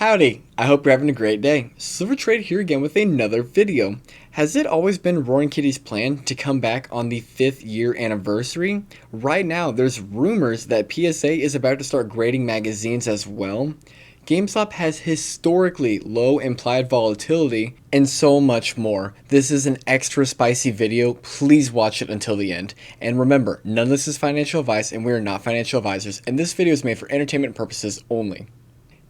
Howdy, I hope you're having a great day. Silver Trade here again with another video. Has it always been Roaring Kitty's plan to come back on the 5th year anniversary? Right now, there's rumors that PSA is about to start grading magazines as well. GameStop has historically low implied volatility and so much more. This is an extra spicy video. Please watch it until the end. And remember, none of this is financial advice and we are not financial advisors, and this video is made for entertainment purposes only.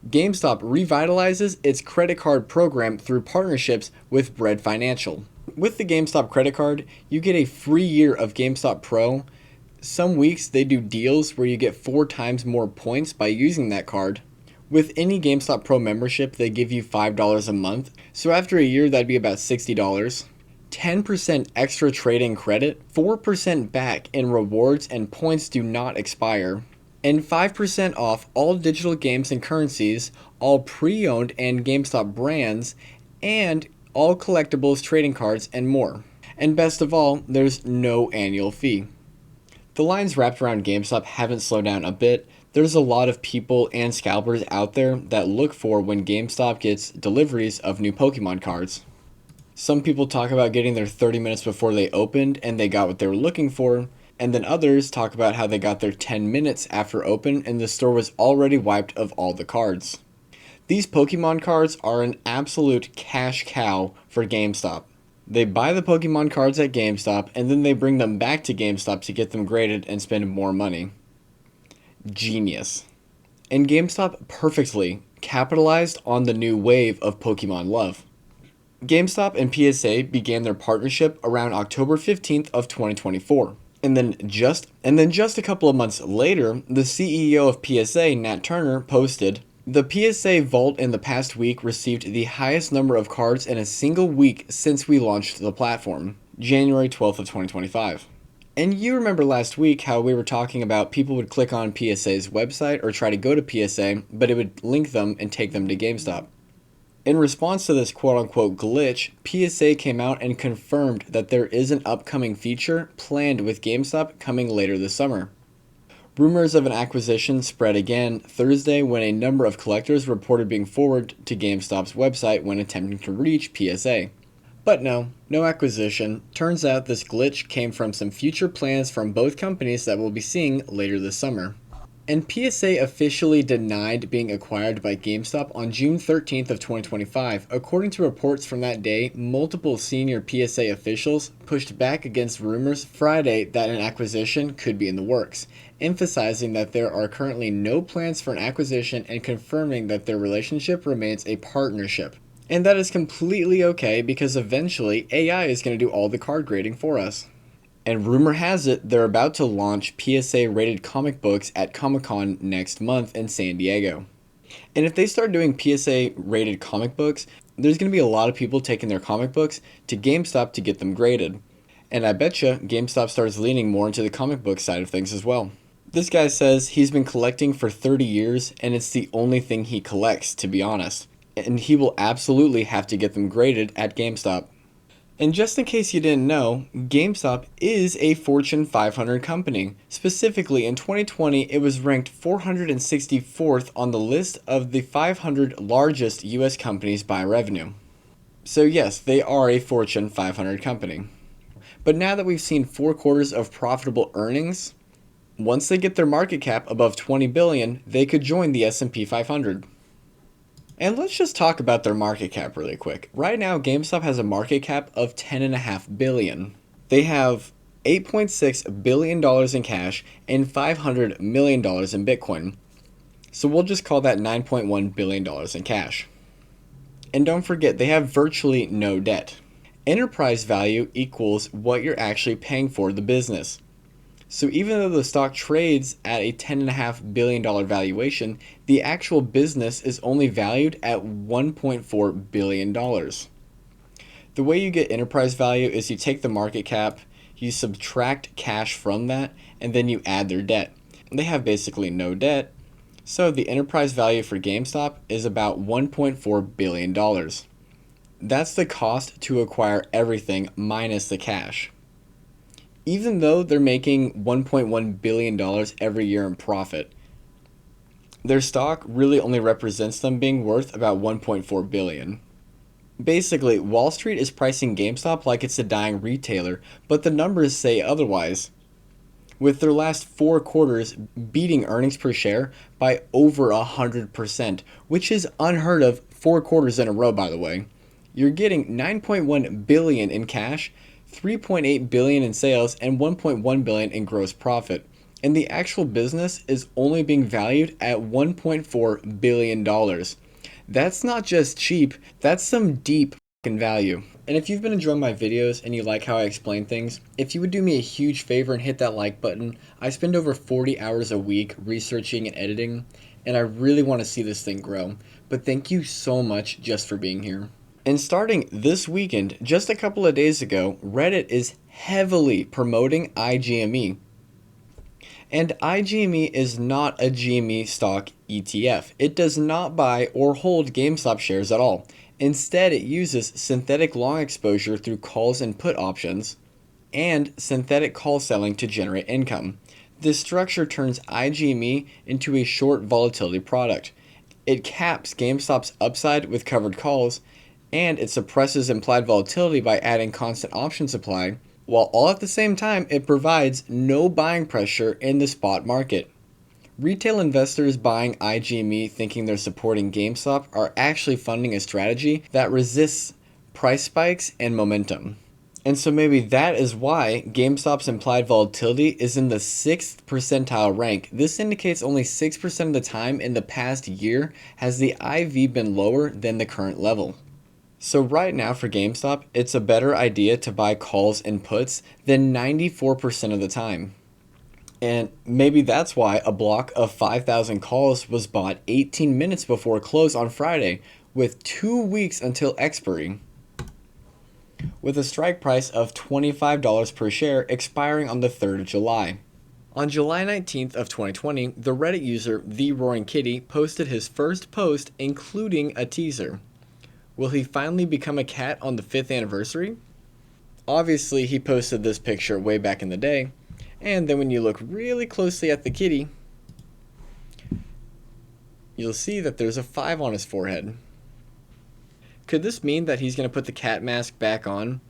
GameStop revitalizes its credit card program through partnerships with Bread Financial. With the GameStop credit card, you get a free year of GameStop Pro. Some weeks they do deals where you get 4 times more points by using that card. With any GameStop Pro membership, they give you $5 a month. So after a year, that'd be about $60. 10% extra trade-in credit, 4% back in rewards, and points do not expire. And 5% off all digital games and currencies, all pre-owned and GameStop brands, and all collectibles, trading cards, and more. And best of all, there's no annual fee. The lines wrapped around GameStop haven't slowed down a bit. There's a lot of people and scalpers out there that look for when GameStop gets deliveries of new Pokemon cards. Some people talk about getting there 30 minutes before they opened and they got what they were looking for. And then others talk about how they got there 10 minutes after open and the store was already wiped of all the cards. These Pokemon cards are an absolute cash cow for GameStop. They buy the Pokemon cards at GameStop and then they bring them back to GameStop to get them graded and spend more money. Genius. And GameStop perfectly capitalized on the new wave of Pokemon love. GameStop and PSA began their partnership around October 15th of 2024. And then just a couple of months later, the CEO of PSA, Nat Turner, posted, "The PSA Vault in the past week received the highest number of cards in a single week since we launched the platform, January 12th of 2025. And you remember last week how we were talking about people would click on PSA's website or try to go to PSA, but it would link them and take them to GameStop. In response to this quote-unquote glitch, PSA came out and confirmed that there is an upcoming feature planned with GameStop coming later this summer. Rumors of an acquisition spread again Thursday when a number of collectors reported being forwarded to GameStop's website when attempting to reach PSA. But no acquisition. Turns out this glitch came from some future plans from both companies that we'll be seeing later this summer. And PSA officially denied being acquired by GameStop on June 13th of 2025. According to reports from that day, multiple senior PSA officials pushed back against rumors Friday that an acquisition could be in the works, emphasizing that there are currently no plans for an acquisition and confirming that their relationship remains a partnership. And that is completely okay because eventually AI is going to do all the card grading for us. And rumor has it they're about to launch PSA-rated comic books at Comic-Con next month in San Diego. And if they start doing PSA-rated comic books, there's going to be a lot of people taking their comic books to GameStop to get them graded. And I betcha GameStop starts leaning more into the comic book side of things as well. This guy says he's been collecting for 30 years and it's the only thing he collects, to be honest. And he will absolutely have to get them graded at GameStop. And just in case you didn't know, GameStop is a Fortune 500 company. Specifically, in 2020, it was ranked 464th on the list of the 500 largest US companies by revenue. So yes, they are a Fortune 500 company. But now that we've seen 4 quarters of profitable earnings, once they get their market cap above 20 billion, they could join the S&P 500. And let's just talk about their market cap really quick. Right now, GameStop has a market cap of $10.5 billion. They have $8.6 billion in cash and $500 million in Bitcoin. So we'll just call that $9.1 billion in cash. And don't forget, they have virtually no debt. Enterprise value equals what you're actually paying for the business. So even though the stock trades at a $10.5 billion valuation, the actual business is only valued at $1.4 billion. The way you get enterprise value is you take the market cap, you subtract cash from that, and then you add their debt. They have basically no debt, so the enterprise value for GameStop is about $1.4 billion. That's the cost to acquire everything minus the cash. Even though they're making $1.1 billion every year in profit, Their stock really only represents them being worth about 1.4 billion. Basically, Wall Street is pricing GameStop like it's a dying retailer, but the numbers say otherwise, with their last 4 quarters beating earnings per share by over 100%, which is unheard of 4 quarters in a row, by the way. You're getting 9.1 billion in cash, 3.8 billion in sales, and 1.1 billion in gross profit. And the actual business is only being valued at $1.4 billion. That's not just cheap, that's some deep fucking value. And if you've been enjoying my videos and you like how I explain things, if you would do me a huge favor and hit that like button. I spend over 40 hours a week researching and editing, and I really want to see this thing grow. But thank you so much just for being here. And starting this weekend, just a couple of days ago, Reddit is heavily promoting IGME. And IGME is not a GME stock ETF. It does not buy or hold GameStop shares at all. Instead, it uses synthetic long exposure through calls and put options and synthetic call selling to generate income. This structure turns IGME into a short volatility product. It caps GameStop's upside with covered calls, and it suppresses implied volatility by adding constant option supply, while all at the same time it provides no buying pressure in the spot market. Retail investors buying IGME thinking they're supporting GameStop are actually funding a strategy that resists price spikes and momentum. And so maybe that is why GameStop's implied volatility is in the 6th percentile rank. This indicates only 6% of the time in the past year has the IV been lower than the current level. So right now for GameStop, it's a better idea to buy calls and puts than 94% of the time. And maybe that's why a block of 5,000 calls was bought 18 minutes before close on Friday, with 2 weeks until expiry, with a strike price of $25 per share expiring on the 3rd of July. On July 19th of 2020, the Reddit user The Roaring Kitty posted his first post including a teaser. Will he finally become a cat on the 5th anniversary? Obviously, he posted this picture way back in the day, and then when you look really closely at the kitty, you'll see that there's a 5 on his forehead. Could this mean that he's going to put the cat mask back on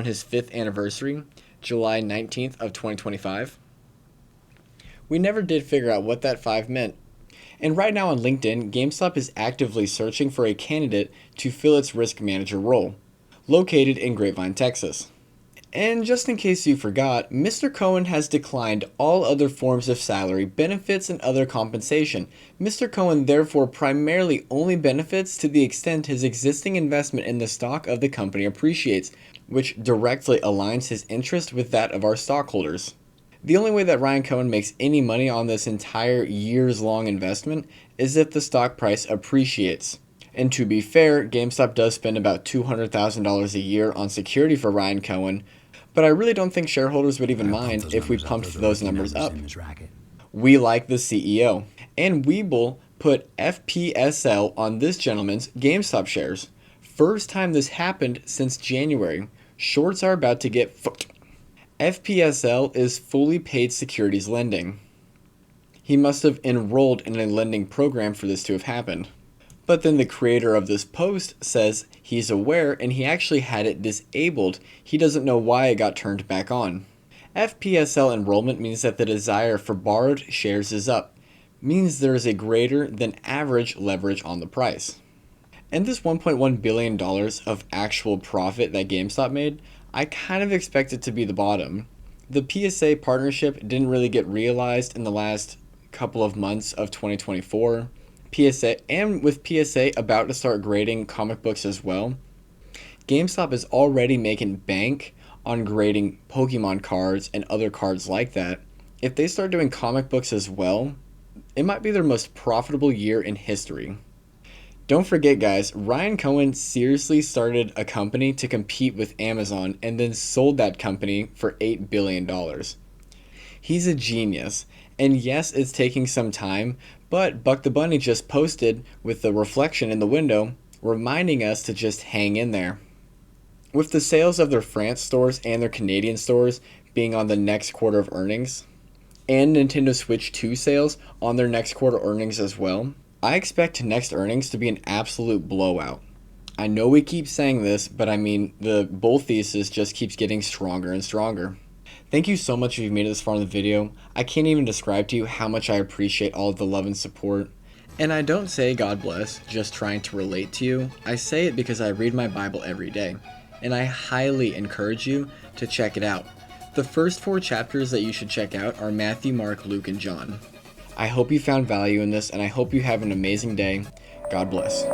his 5th anniversary, July 19th of 2025? We never did figure out what that 5 meant. And right now on LinkedIn, GameStop is actively searching for a candidate to fill its risk manager role, located in Grapevine, Texas. And just in case you forgot, Mr. Cohen has declined all other forms of salary, benefits, and other compensation. Mr. Cohen therefore primarily only benefits to the extent his existing investment in the stock of the company appreciates, which directly aligns his interest with that of our stockholders. The only way that Ryan Cohen makes any money on this entire years-long investment is if the stock price appreciates. And to be fair, GameStop does spend about $200,000 a year on security for Ryan Cohen, but I really don't think shareholders would even mind if we pumped those numbers up. We like the CEO, and Webull put FPSL on this gentleman's GameStop shares. First time this happened since January. Shorts are about to get fucked. FPSL is fully paid securities lending. He must have enrolled in a lending program for this to have happened. But then the creator of this post says he's aware and he actually had it disabled. He doesn't know why it got turned back on. FPSL enrollment means that the desire for borrowed shares is up, means there is a greater than average leverage on the price. And this $1.1 billion of actual profit that GameStop made, I kind of expect it to be the bottom. The PSA partnership didn't really get realized in the last couple of months of 2024. And with PSA about to start grading comic books as well, GameStop is already making bank on grading Pokemon cards and other cards like that. If they start doing comic books as well, it might be their most profitable year in history. Don't forget, guys, Ryan Cohen seriously started a company to compete with Amazon and then sold that company for $8 billion. He's a genius. And yes, it's taking some time, but Buck the Bunny just posted with the reflection in the window, reminding us to just hang in there. With the sales of their France stores and their Canadian stores being on the next quarter of earnings, and Nintendo Switch 2 sales on their next quarter earnings as well. I expect next earnings to be an absolute blowout. I know we keep saying this, but I mean, the bull thesis just keeps getting stronger and stronger. Thank you so much if you've made it this far in the video. I can't even describe to you how much I appreciate all of the love and support. And I don't say God bless just trying to relate to you. I say it because I read my Bible every day, and I highly encourage you to check it out. The first 4 chapters that you should check out are Matthew, Mark, Luke, and John. I hope you found value in this, and I hope you have an amazing day. God bless.